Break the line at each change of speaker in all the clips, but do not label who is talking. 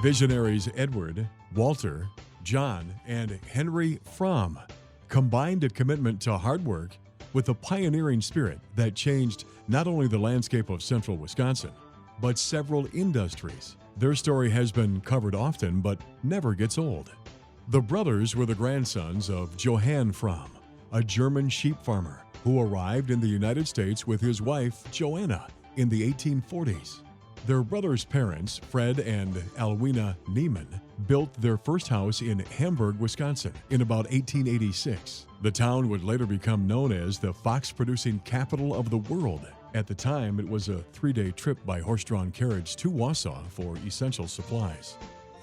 Visionaries Edward, Walter, John, and Henry Fromm combined a commitment to hard work with a pioneering spirit that changed not only the landscape of central Wisconsin, but several industries. Their story has been covered often, but never gets old. The brothers were the grandsons of Johann Fromm, a German sheep farmer who arrived in the United States with his wife, Joanna, in the 1840s. Their brothers' parents, Fred and Alwina Niemann, built their first house in Hamburg, Wisconsin, in about 1886. The town would later become known as the fox-producing capital of the world. At the time, it was a 3-day trip by horse-drawn carriage to Wausau for essential supplies.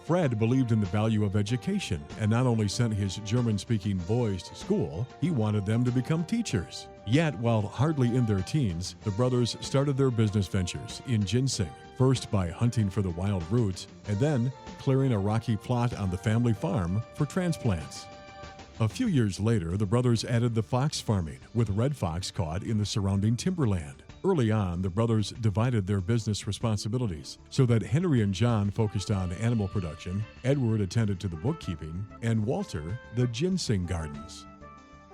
Fred believed in the value of education and not only sent his German-speaking boys to school, he wanted them to become teachers. Yet, while hardly in their teens, the brothers started their business ventures in ginseng, first by hunting for the wild roots and then clearing a rocky plot on the family farm for transplants. A few years later, the brothers added the fox farming, with red fox caught in the surrounding timberland. Early on, the brothers divided their business responsibilities so that Henry and John focused on animal production, Edward attended to the bookkeeping, and Walter the ginseng gardens.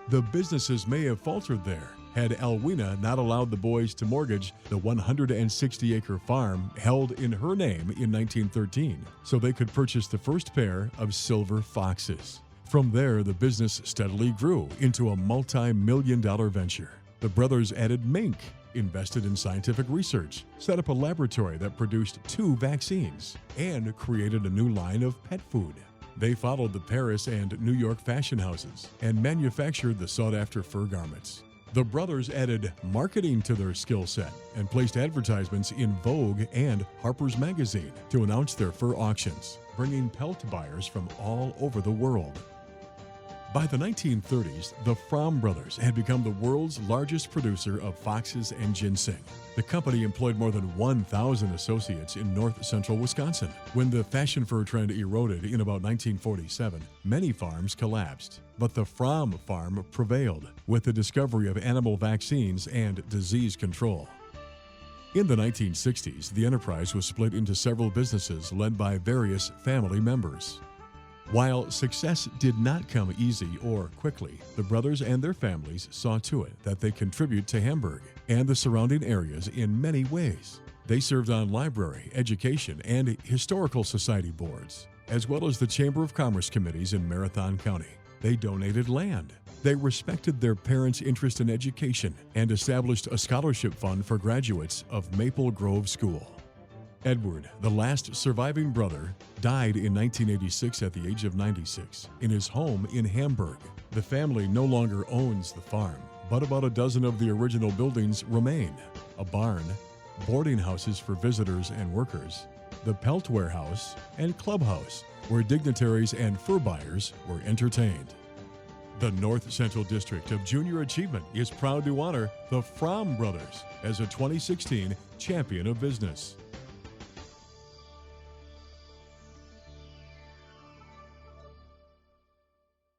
The businesses may have faltered there had Alwina not allowed the boys to mortgage the 160-acre farm held in her name in 1913 so they could purchase the first pair of silver foxes. From there, the business steadily grew into a multi-million-dollar venture. The brothers added mink, invested in scientific research, set up a laboratory that produced 2 vaccines, and created a new line of pet food. They followed the Paris and New York fashion houses and manufactured the sought-after fur garments. The brothers added marketing to their skill set and placed advertisements in Vogue and Harper's Magazine to announce their fur auctions, bringing pelt buyers from all over the world. By the 1930s, the Fromm Brothers had become the world's largest producer of foxes and ginseng. The company employed more than 1,000 associates in north-central Wisconsin. When the fashion fur trend eroded in about 1947, many farms collapsed. But the Fromm farm prevailed with the discovery of animal vaccines and disease control. In the 1960s, the enterprise was split into several businesses led by various family members. While success did not come easy or quickly, the brothers and their families saw to it that they contribute to Hamburg and the surrounding areas in many ways. They served on library, education, and historical society boards, as well as the Chamber of Commerce committees in Marathon County. They donated land. They respected their parents' interest in education and established a scholarship fund for graduates of Maple Grove School. Edward, the last surviving brother, died in 1986 at the age of 96 in his home in Hamburg. The family no longer owns the farm, but about a dozen of the original buildings remain: a barn, boarding houses for visitors and workers, the pelt warehouse, and clubhouse, where dignitaries and fur buyers were entertained. The North Central District of Junior Achievement is proud to honor the Fromm Brothers as a 2016 Champion of Business.